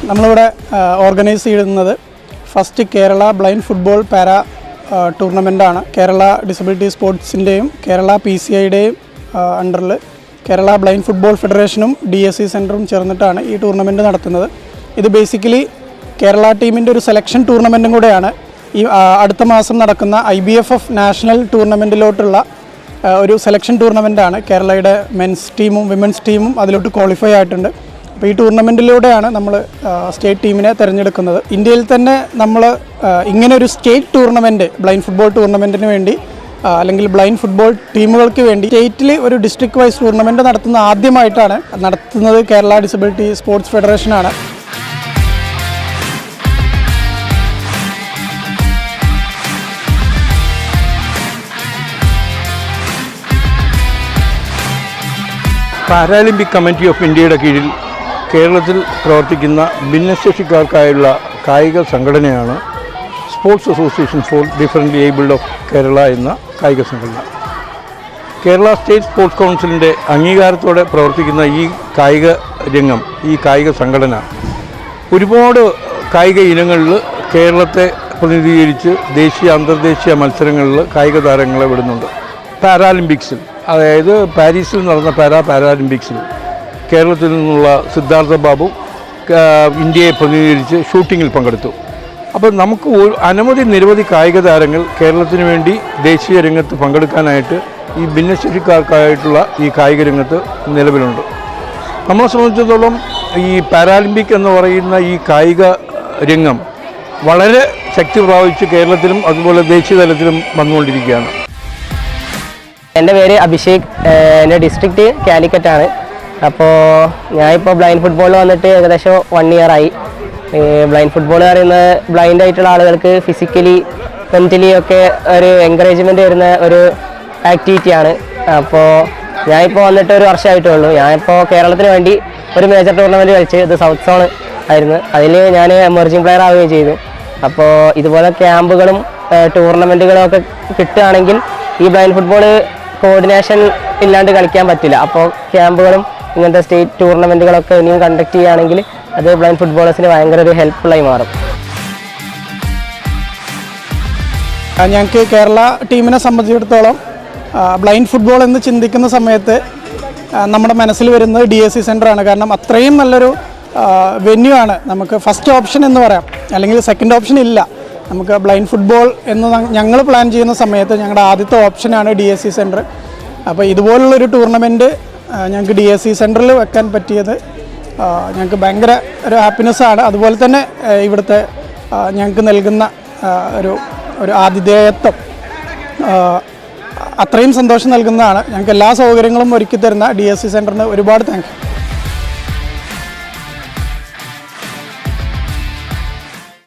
നമ്മളിവിടെ ഓർഗനൈസ് ചെയ്യുന്നത് first Kerala blind football para ടൂർണമെൻ്റാണ്. കേരള ഡിസബിലിറ്റി സ്പോർട്സിൻ്റെയും കേരള PCIയുടെയും അണ്ടറിൽ കേരള ബ്ലൈൻഡ് ഫുട്ബോൾ ഫെഡറേഷനും DSC സെൻറ്ററും ചേർന്നിട്ടാണ് ഈ ടൂർണമെൻറ്റ് നടത്തുന്നത്. ഇത് ബേസിക്കലി കേരള ടീമിൻ്റെ ഒരു സെലക്ഷൻ ടൂർണമെൻറ്റും കൂടെയാണ്. ഈ അടുത്ത മാസം നടക്കുന്ന IBFF നാഷണൽ ടൂർണമെൻറ്റിലോട്ടുള്ള ഒരു സെലക്ഷൻ ടൂർണമെൻറ്റാണ്. കേരളയുടെ മെൻസ് ടീമും വിമൻസ് ടീമും അതിലോട്ട് ക്വാളിഫൈ ആയിട്ടുണ്ട്. അപ്പോൾ ഈ ടൂർണമെൻറ്റിലൂടെയാണ് നമ്മൾ സ്റ്റേറ്റ് ടീമിനെ തിരഞ്ഞെടുക്കുന്നത്. ഇന്ത്യയിൽ തന്നെ നമ്മൾ ഇങ്ങനെ ഒരു സ്റ്റേറ്റ് ടൂർണമെൻറ്റ് ബ്ലൈൻഡ് ഫുട്ബോൾ ടൂർണമെൻറ്റിന് വേണ്ടി അല്ലെങ്കിൽ ബ്ലൈൻഡ് ഫുട്ബോൾ ടീമുകൾക്ക് വേണ്ടി സ്റ്റേറ്റിൽ ഒരു ഡിസ്ട്രിക്ട് വൈസ് ടൂർണമെൻറ്റ് നടത്തുന്ന ആദ്യമായിട്ടാണ് നടത്തുന്നത് കേരള ഡിസബിലിറ്റി സ്പോർട്സ് ഫെഡറേഷനാണ്. പാരാലിമ്പിക് കമ്മിറ്റി ഓഫ് ഇന്ത്യയുടെ കീഴിൽ കേരളത്തിൽ പ്രവർത്തിക്കുന്ന ഭിന്നശേഷിക്കാർക്കായുള്ള കായിക സംഘടനയാണ് sports association for differently abled of Kerala എന്ന കായിക സംഘടന. കേരള സ്റ്റേറ്റ് സ്പോർട്സ് കൗൺസിലിൻ്റെ അംഗീകാരത്തോടെ പ്രവർത്തിക്കുന്ന ഈ കായിക രംഗം, ഈ കായിക സംഘടന ഒരുപാട് കായിക ഇനങ്ങളിൽ കേരളത്തെ പ്രതിനിധീകരിച്ച് ദേശീയ അന്തർദേശീയ മത്സരങ്ങളിൽ കായിക താരങ്ങളെ വിടുന്നുണ്ട്. പാരാലിമ്പിക്സിൽ, അതായത് പാരീസിൽ നടന്ന പാരാലിമ്പിക്സിൽ കേരളത്തിൽ നിന്നുള്ള സിദ്ധാർത്ഥ ബാബു ഇന്ത്യയെ പ്രതിനിധീകരിച്ച് ഷൂട്ടിങ്ങിൽ പങ്കെടുത്തു. അപ്പോൾ നമുക്ക് നിരവധി കായിക താരങ്ങൾ കേരളത്തിന് വേണ്ടി ദേശീയ രംഗത്ത് പങ്കെടുക്കാനായിട്ട് ഈ ഭിന്നശേഷിക്കാർക്കായിട്ടുള്ള ഈ കായിക രംഗത്ത് നിലവിലുണ്ട്. നമ്മളെ സംബന്ധിച്ചിടത്തോളം ഈ പാരാലിമ്പിക് എന്ന് പറയുന്ന ഈ കായിക രംഗം വളരെ ശക്തി പ്രാപിച്ച് കേരളത്തിലും അതുപോലെ ദേശീയ തലത്തിലും വന്നുകൊണ്ടിരിക്കുകയാണ്. എൻ്റെ പേര് അഭിഷേക്, എൻ്റെ ഡിസ്ട്രിക്റ്റ് കാലിക്കറ്റാണ്. അപ്പോൾ ഞാനിപ്പോൾ ബ്ലൈൻഡ് ഫുട്ബോളിൽ വന്നിട്ട് ഏകദേശം 1 year ആയി. ബ്ലൈൻഡ് ഫുട്ബോൾ പറയുന്നത് ബ്ലൈൻഡ് ആയിട്ടുള്ള ആളുകൾക്ക് ഫിസിക്കലി മെൻ്റലി ഒക്കെ ഒരു എൻകറേജ്മെൻറ്റ് വരുന്ന ഒരു ആക്ടിവിറ്റിയാണ്. അപ്പോൾ ഞാനിപ്പോൾ വന്നിട്ട് 1 വർഷമായിട്ടേ ഉള്ളൂ. ഞാനിപ്പോൾ കേരളത്തിന് വേണ്ടി ഒരു മേജർ ടൂർണമെൻറ്റ് കളിച്ച്, ഇത് സൗത്ത് സോൺ ആയിരുന്നു. അതിൽ ഞാൻ എമർജിങ് പ്ലെയർ ആവുകയും ചെയ്തു. അപ്പോൾ ഇതുപോലെ ക്യാമ്പുകളും ടൂർണമെൻറ്റുകളും ഒക്കെ കിട്ടുകയാണെങ്കിൽ ഈ ബ്ലൈൻഡ് ഫുട്ബോൾ കോർഡിനേഷൻ ഇല്ലാണ്ട് കളിക്കാൻ പറ്റില്ല. അപ്പോൾ ക്യാമ്പുകളും ഇങ്ങനത്തെ സ്റ്റേറ്റ് ടൂർണമെൻറ്റുകളൊക്കെ ഇനിയും കണ്ടക്ട് ചെയ്യുകയാണെങ്കിൽ അത് ബ്ലൈൻഡ് ഫുട്ബോളേഴ്സിന് ഭയങ്കര ഒരു ഹെൽപ്ഫുള്ളായി മാറും. ഞങ്ങൾക്ക് കേരള ടീമിനെ സംബന്ധിച്ചിടത്തോളം ബ്ലൈൻഡ് ഫുട്ബോൾ എന്ന് ചിന്തിക്കുന്ന സമയത്ത് നമ്മുടെ മനസ്സിൽ വരുന്നത് DSC സെൻ്ററാണ്. കാരണം അത്രയും നല്ലൊരു വെന്യൂ ആണ്. നമുക്ക് ഫസ്റ്റ് ഓപ്ഷൻ എന്ന് പറയാം, അല്ലെങ്കിൽ സെക്കൻഡ് ഓപ്ഷൻ ഇല്ല. നമുക്ക് ബ്ലൈൻഡ് ഫുട്ബോൾ എന്ന് ഞങ്ങൾ പ്ലാൻ ചെയ്യുന്ന സമയത്ത് ഞങ്ങളുടെ ആദ്യത്തെ ഓപ്ഷനാണ് DSC സെൻറ്റർ. അപ്പോൾ ഇതുപോലുള്ളൊരു ടൂർണമെൻറ്റ് ഞങ്ങൾക്ക് DSC സെൻറ്ററിൽ വെക്കാൻ പറ്റിയത് ഞങ്ങൾക്ക് ഭയങ്കര ഒരു ഹാപ്പിനെസ്സാണ്. അതുപോലെ തന്നെ ഇവിടുത്തെ ഞങ്ങൾക്ക് നൽകുന്ന ഒരു ആതിഥേയത്വം അത്രയും സന്തോഷം നൽകുന്നതാണ്. ഞങ്ങൾക്ക് എല്ലാ സൗകര്യങ്ങളും ഒരുക്കി തരുന്ന DSC സെൻറ്ററിന് ഒരുപാട് താങ്ക് യു.